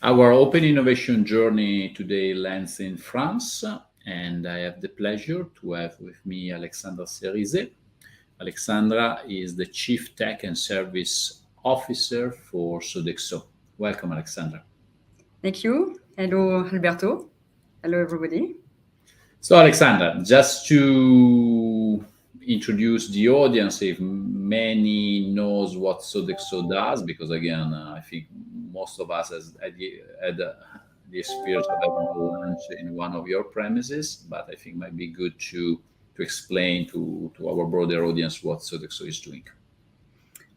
Our open innovation journey today lands in France, and I have the pleasure to have with me Alexandra Serizay. Alexandra is the Chief Tech and Service Officer for Sodexo. Welcome, Alexandra. Thank you. Hello, Alberto. Hello, everybody. So, Alexandra, just to introduce the audience, if many knows what Sodexo does, because again, I think most of us has had the experience of having a lunch in one of your premises, but I think it might be good to explain to our broader audience what Sodexo is doing.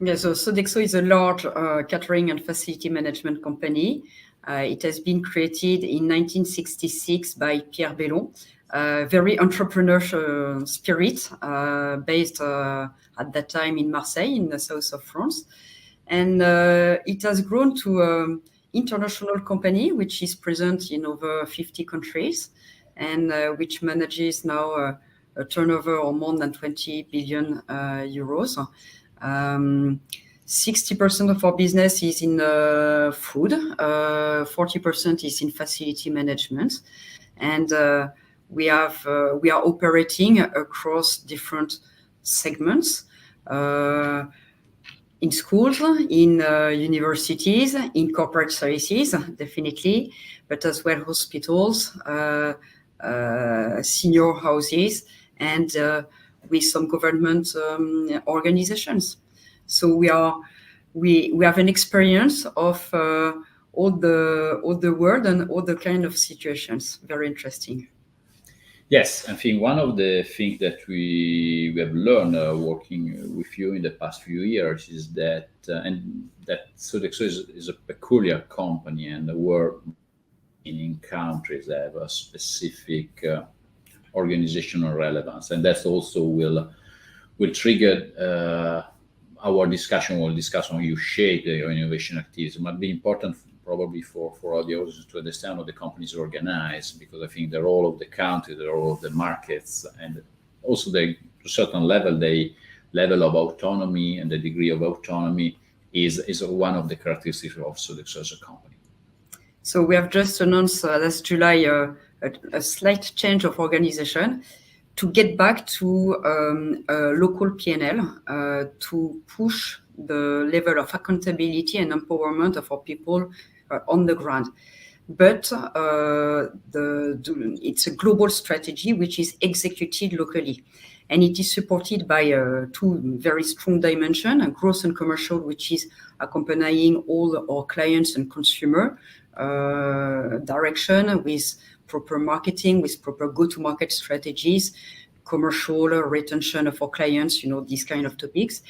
Yeah, so Sodexo is a large catering and facility management company. It has been created in 1966 by Pierre Bellon, very entrepreneurial spirit, based at that time in Marseille, in the south of France. And it has grown to an international company, which is present in over 50 countries and which manages now a turnover of more than 20 billion euros. 60% of our business is in food, 40% is in facility management, and we are operating across different segments, in schools, in universities, in corporate services, definitely, but as well hospitals, senior houses, and with some government organizations. So we have an experience of all the world and all the kind of situations. Very interesting. Yes, I think one of the things that we have learned working with you in the past few years is that Sodexo is a peculiar company, and we're in countries that have a specific organizational relevance, and that also will trigger our discussion. We'll discuss how you shape your innovation activities. It might be important probably for all the audience to understand how the company is organized, because I think the role of the country, the role of the markets, and also to a certain level, the level of autonomy and the degree of autonomy is one of the characteristics of Sodexo as a company. So we have just announced last July a slight change of organization to get back to a local P&L, to push the level of accountability and empowerment of our people on the ground. But it's a global strategy which is executed locally. And it is supported by two very strong dimensions, growth and commercial, which is accompanying all our clients and consumer direction with proper marketing, with proper go-to-market strategies, commercial retention of our clients, these kind of topics.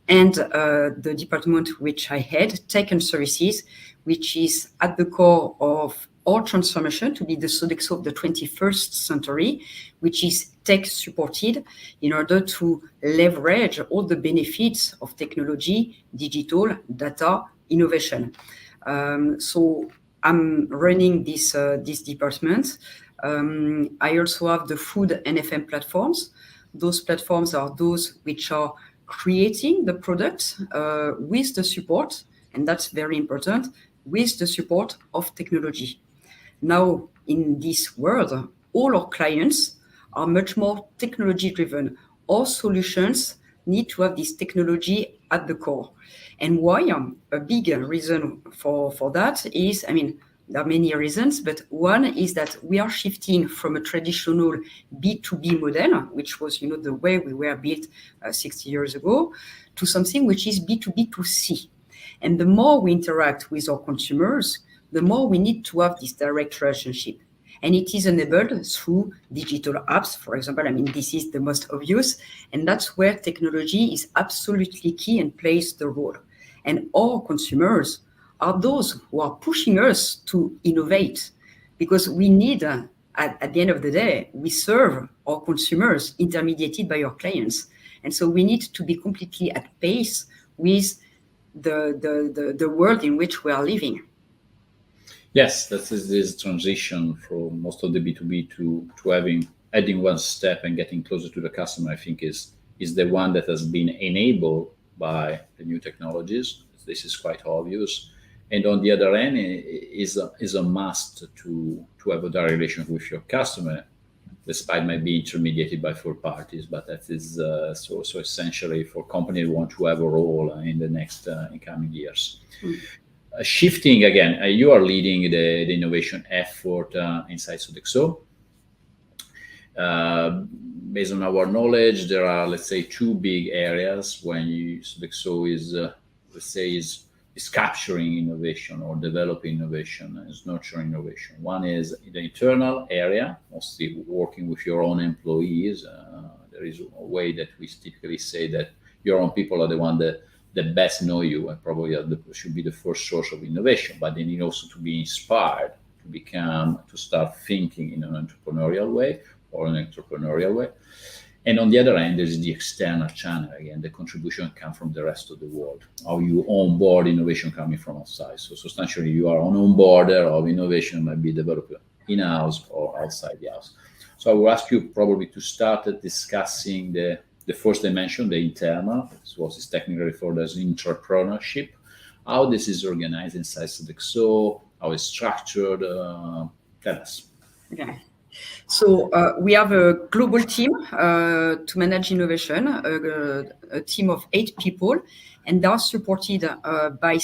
And the department which I head, Tech and Services, which is at the core of our transformation to be the Sodexo of the 21st century, which is tech supported in order to leverage all the benefits of technology, digital, data, innovation. So I'm running this department. I also have the food and FM platforms. Those platforms are those which are creating the product with the support, and that's very important, with the support of technology. Now, in this world, all our clients are much more technology driven. All solutions need to have this technology at the core. And why? A big reason for that is, There are many reasons, but one is that we are shifting from a traditional B2B model, which was, the way we were built 60 years ago, to something which is B2B2C. And the more we interact with our consumers, the more we need to have this direct relationship. And it is enabled through digital apps, for example. This is the most obvious. And that's where technology is absolutely key and plays the role. And our consumers are those who are pushing us to innovate, because we need, at the end of the day, we serve our consumers intermediated by our clients. And so we need to be completely at pace with the world in which we are living. Yes, that is this transition from most of the B2B to adding one step and getting closer to the customer, I think is the one that has been enabled by the new technologies. This is quite obvious. And on the other end is a must to have a direct relation with your customer, despite might be intermediated by third parties. But that is so essentially for companies who want to have a role in the next incoming years. Shifting again, you are leading the innovation effort inside Sodexo. Based on our knowledge, there are, let's say, two big areas when Sodexo is capturing innovation or developing innovation and is nurturing innovation. One is the internal area, mostly working with your own employees. There is a way that we typically say that your own people are the one that best know you and probably should be the first source of innovation, but they need also to be inspired to start thinking in an entrepreneurial way or an entrepreneurial way. And on the other hand, there's the external channel. Again, the contribution comes from the rest of the world. How you onboard innovation coming from outside. So substantially, you are an onboarder of innovation might be developed in-house or outside the house. So I will ask you probably to start discussing the first dimension, the internal, what is technically referred as entrepreneurship, how this is organized inside Sodexo, how it's structured. Tell us. Okay. So we have a global team to manage innovation, a team of 8 people, and they are supported by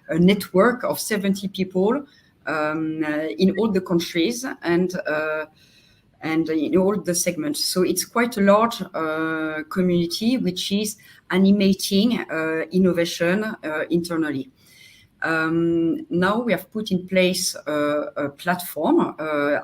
a network of 70 people in all the countries and in all the segments. So it's quite a large community which is animating innovation internally. Now we have put in place a platform,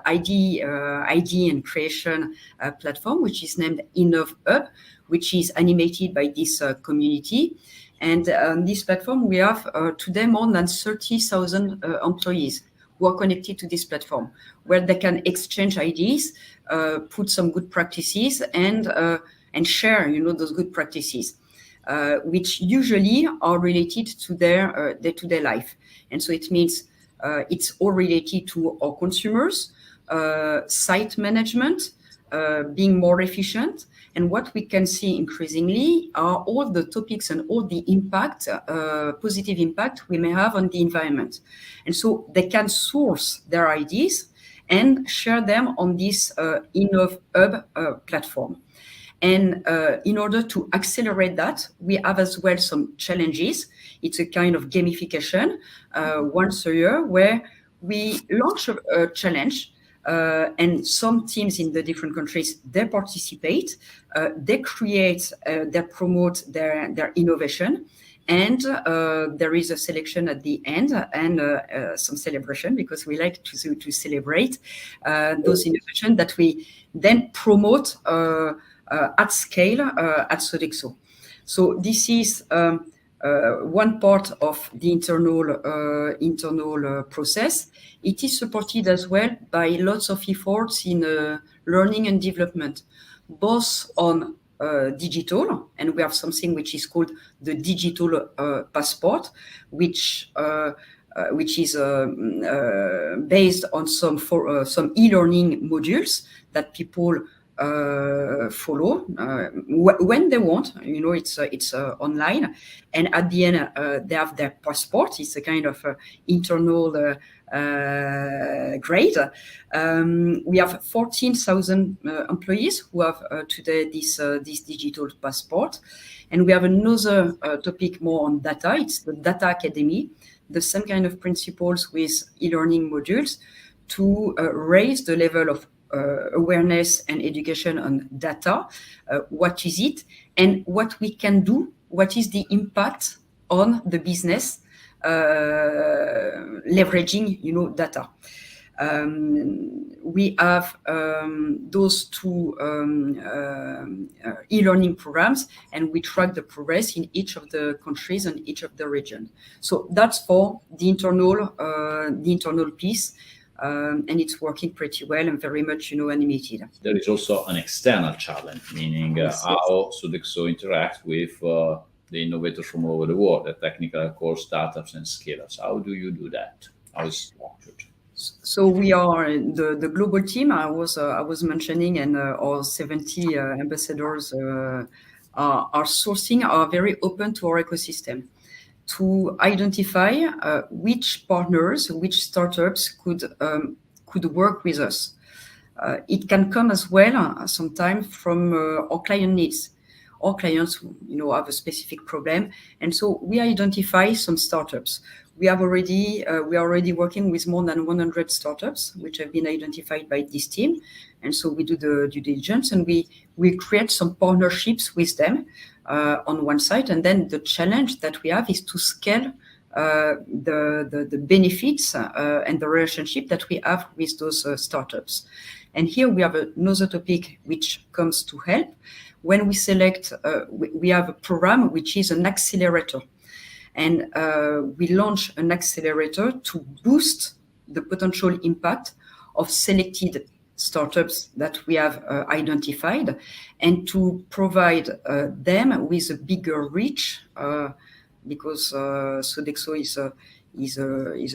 ID and creation platform, which is named Innovates, which is animated by this community. And on this platform, we have today more than 30,000 employees who are connected to this platform, where they can exchange ideas, put some good practices, and share, those good practices. Which usually are related to their day-to-day life. And so it means it's all related to our consumers, site management, being more efficient. And what we can see increasingly are all the topics and all the impact, positive impact we may have on the environment. And so they can source their ideas and share them on this Innovates platform. And in order to accelerate that, we have as well some challenges. It's a kind of gamification once a year where we launch a challenge and some teams in the different countries, they participate, they create, they promote their innovation. And there is a selection at the end and some celebration, because we like to celebrate those innovations that we then promote at scale at Sodexo. So this is one part of the internal process. It is supported as well by lots of efforts in learning and development, both on digital, and we have something which is called the digital passport, which is based on some e-learning modules that people follow when they want. It's online, and at the end they have their passport. It's a kind of internal grade. We have 14,000 employees who have today this digital passport, and we have another topic more on data. It's the Data Academy, the same kind of principles with e-learning modules to raise the level of awareness and education on data. What is it, and what we can do? What is the impact on the business leveraging, data? We have those two e-learning programs, and we track the progress in each of the countries and each of the region. So that's for the internal piece. And it's working pretty well and very much, animated. There is also an external challenge, meaning how Sodexo interacts with the innovators from all over the world, the technical core startups and scale-ups. How do you do that? How is it structured? So we are the global team I was mentioning, and our 70 ambassadors are very open to our ecosystem, to identify which partners, which startups could work with us. It can come as well sometimes from our client needs. Our clients, have a specific problem, and so we identify some startups. We are already working with more than 100 startups, which have been identified by this team, and so we do the due diligence, and we create some partnerships with them on one side, and then the challenge that we have is to scale the benefits and the relationship that we have with those startups. And here we have another topic which comes to help. When we select, we have a program which is an accelerator. And we launch an accelerator to boost the potential impact of selected startups that we have identified, and to provide them with a bigger reach, because Sodexo is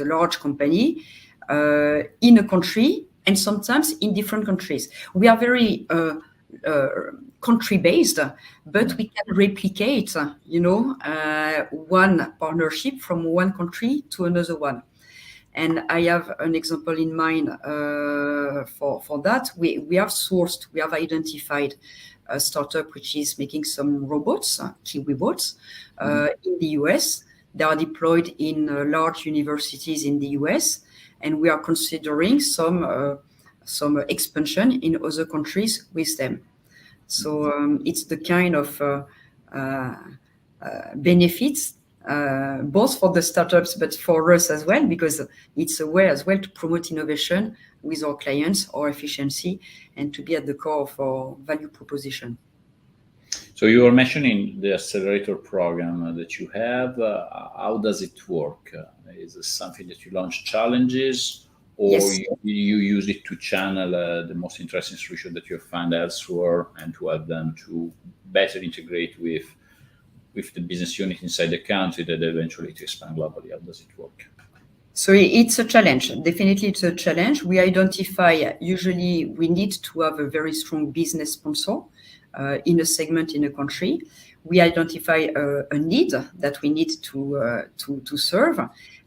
a large company in a country, and sometimes in different countries. We are very country-based, but we can replicate, one partnership from one country to another one. And I have an example in mind for that. We have identified a startup which is making some robots, Kiwi bots, in the US. They are deployed in large universities in the US, and we are considering some expansion in other countries with them. So it's the kind of benefits, both for the startups, but for us as well, because it's a way as well to promote innovation with our clients, our efficiency, and to be at the core of our value proposition. So you were mentioning the accelerator program that you have. How does it work? Is it something that you launch challenges, or Yes. you use it to channel the most interesting solution that you find elsewhere, and to help them to better integrate with the business unit inside the country that eventually to expand globally? How does it work? So it's a challenge. Definitely, it's a challenge. We identify, usually we need to have a very strong business sponsor in a segment, in a country. We identify a need that we need to serve.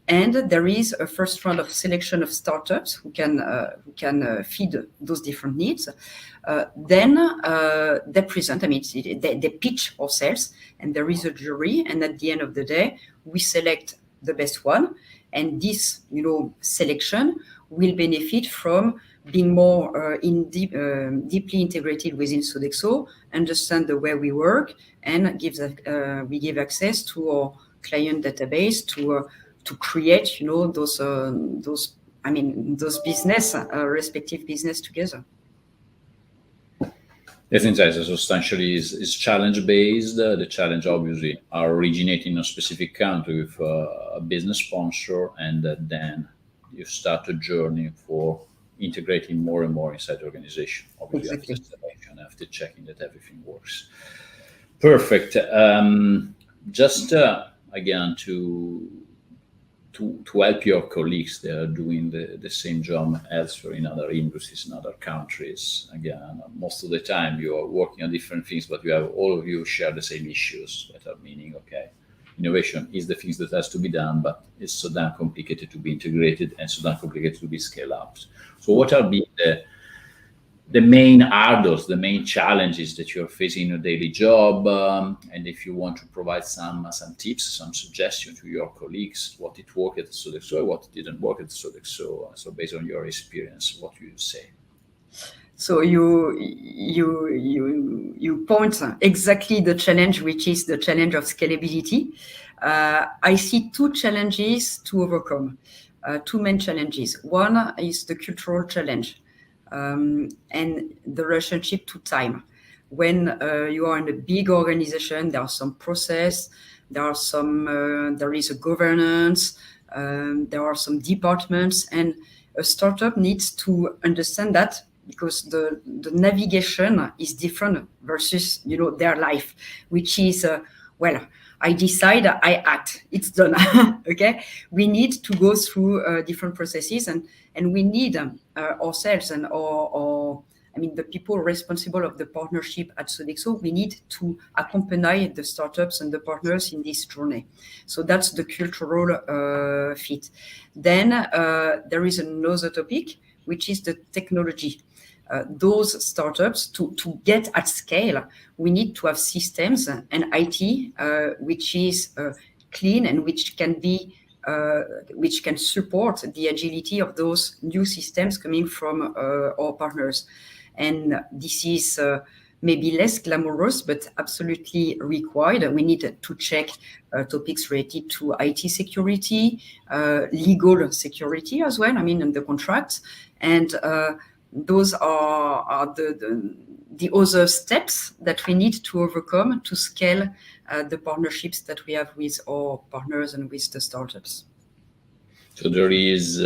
And there is a first round of selection of startups who can feed those different needs. Then they present, they pitch ourselves, and there is a jury. And at the end of the day, we select the best one. And this, selection will benefit from being more deeply integrated within Sodexo, understand the way we work, and we give access to our client database to create, those business, respective business together. The thing is substantially is challenge based. The challenge obviously are originating in a specific country with a business sponsor, and then you start a journey for integrating more and more inside the organization. Obviously, Exactly. after selection, after checking that everything works. Perfect. Just again to to help your colleagues that are doing the same job elsewhere in other industries, in other countries. Again, most of the time you are working on different things, but you have all of you share the same issues that are meaning, okay, innovation is the things that has to be done, but it's so damn complicated to be integrated and so damn complicated to be scaled up. So what are the main hurdles, the main challenges that you're facing in your daily job, and if you want to provide some tips, some suggestions to your colleagues, what it worked at Sodexo, what didn't work at Sodexo. So based on your experience, what do you say? So you point exactly the challenge, which is the challenge of scalability. I see two challenges to overcome, two main challenges. One is the cultural challenge. And the relationship to time. When you are in a big organization, there are some process, there is a governance, there are some departments, and a startup needs to understand that, because the navigation is different versus their life, which is I decide, I act, it's done. Okay, we need to go through different processes, and we need ourselves and the people responsible of the partnership at Sodexo, we need to accompany the startups and the partners in this journey. So that's the cultural fit. Then there is another topic, which is the technology. Those startups, to get at scale, we need to have systems and IT which is clean and which can support the agility of those new systems coming from our partners. And this is maybe less glamorous, but absolutely required. We need to check topics related to IT security, legal security as well, and the contracts. And those are the other steps that we need to overcome to scale the partnerships that we have with our partners and with the startups. So there is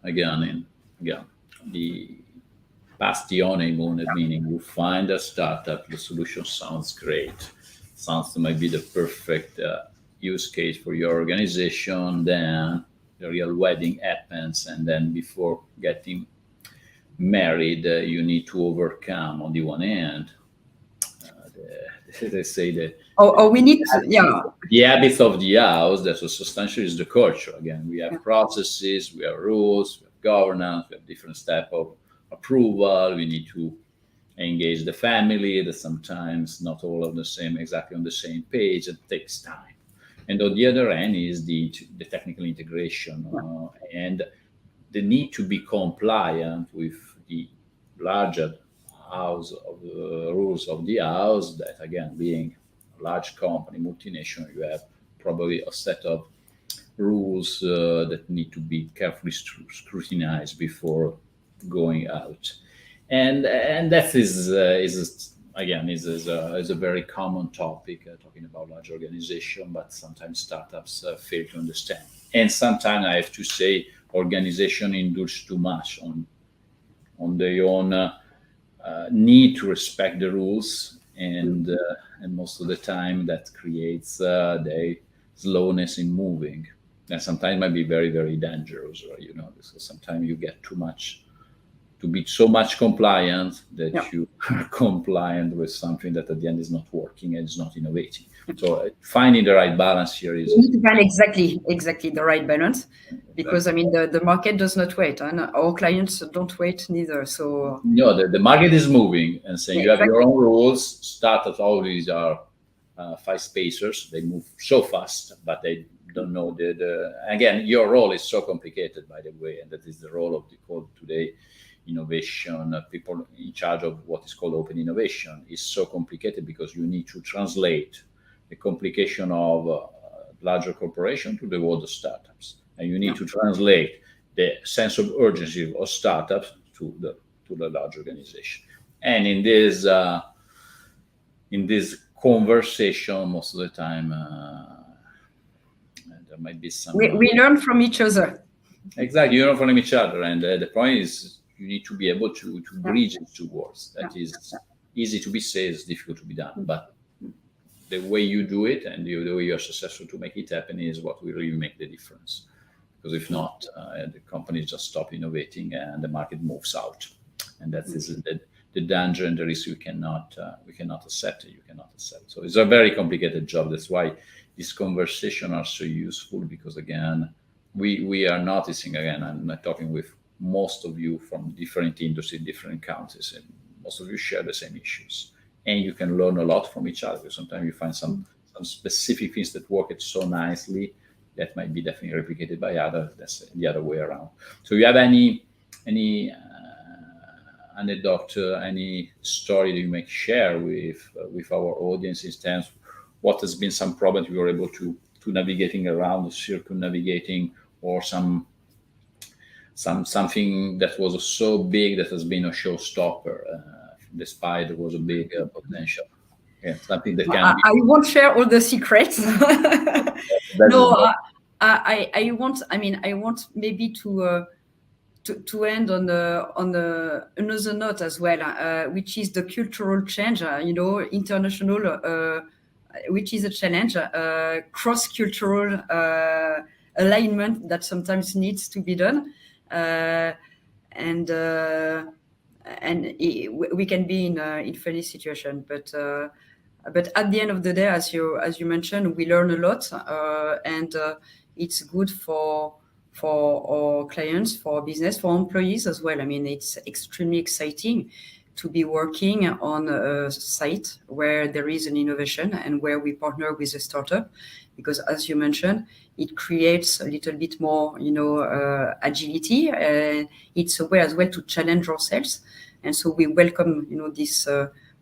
again the past the honeymoon, meaning you find a startup, the solution sounds great, sounds to might be the perfect use case for your organization. Then the real wedding happens, and then before getting married, you need to overcome on the one hand they say that we need the habits of the house, that substantially is the culture. Again, we have processes, we have rules, we have governance, we have different steps of approval. We need to engage the family, that sometimes not all of the same, exactly on the same page. It takes time. And on the other end is the technical integration and the need to be compliant with the larger house of rules of the house. That again, being a large company, multinational, you have probably a set of rules that need to be carefully scrutinized before going out. And that is a very common topic, talking about large organization, but sometimes startups fail to understand. And sometimes I have to say, organization indulge too much on their own need to respect the rules, and most of the time that creates the slowness in moving, and sometimes might be very, very dangerous. Because sometimes you get too much, to be so much compliant that you are compliant with something that at the end is not working and is not innovating. So finding the right balance here is... We need to find exactly the right balance, because the market does not wait, and our clients don't wait neither. So the market is moving, and saying you have your own rules. Startups always are five spacers. They move so fast, but they don't know again, your role is so complicated, by the way, and that is the role of the call today. Innovation, people in charge of what is called open innovation, is so complicated because you need to translate the complication of larger corporation to the world of startups, and you need to translate the sense of urgency of startups to the large organization. And in this conversation, most of the time, there might be some. We learn from each other. Exactly, you learn from each other, and the point is, you need to be able to bridge these two worlds. That is easy to be said, it's difficult to be done. But the way you do it and the way you are successful to make it happen is what will really make the difference. because if not, the companies just stop innovating and the market moves out, and that is the danger and the risk we cannot accept. You cannot accept. So it's a very complicated job. That's why these conversations are so useful, because again, we are noticing, again, I'm not talking with most of you from different industries, different countries, and most of you share the same issues, and you can learn a lot from each other. Sometimes you find some specific things that work it so nicely that might be definitely replicated by others. That's the other way around. So you have any anecdote, any story that you may share with our audience in terms of what has been some problems you were able to navigating around, circumnavigating, or something that was so big that has been a showstopper, despite there was a big potential. Yeah, something that can I won't share all the secrets. No, I want. I mean, I want maybe to end on another note as well, which is the cultural change. International, which is a challenge. Cross-cultural alignment that sometimes needs to be done, and we can be in funny situation, but at the end of the day, as you mentioned, we learn a lot, and it's good for our clients, for our business, for employees as well. I mean, it's extremely exciting to be working on a site where there is an innovation and where we partner with a startup, because as you mentioned, it creates a little bit more, agility. It's a way as well to challenge ourselves, and so we welcome, these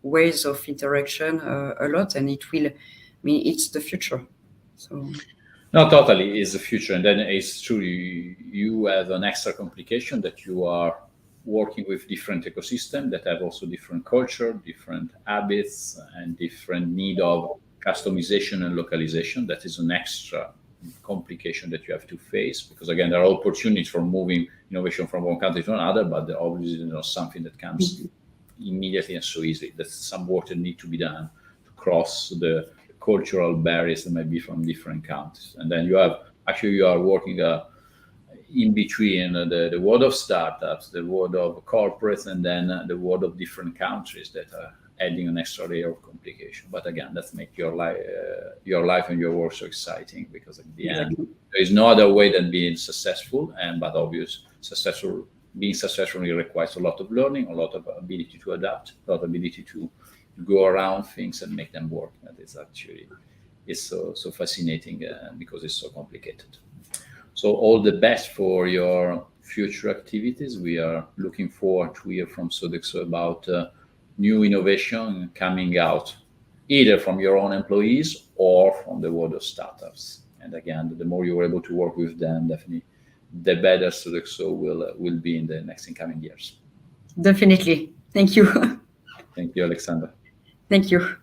ways of interaction a lot, and it's the future. So. No, totally is the future, and then it's true. You have an extra complication that you are working with different ecosystems that have also different culture, different habits, and different need of customization and localization. That is an extra complication that you have to face, because again, there are opportunities for moving innovation from one country to another, but there obviously is not something that comes immediately and so easily. There's some work that needs to be done to cross the cultural barriers that might be from different countries. And then you are working in between the world of startups, the world of corporates, and then the world of different countries that are adding an extra layer of complication. But again, that makes your life and your work so exciting, because at the end, there is no other way than being successful. But being successful requires a lot of learning, a lot of ability to adapt, a lot of ability to go around things and make them work. That is actually so fascinating, because it's so complicated. So all the best for your future activities. We are looking forward to hear from Sodexo about new innovation coming out, either from your own employees or from the world of startups. And again, the more you're able to work with them, definitely the better Sodexo will be in the next incoming years. Definitely. Thank you. Thank you, Alexandra. Thank you.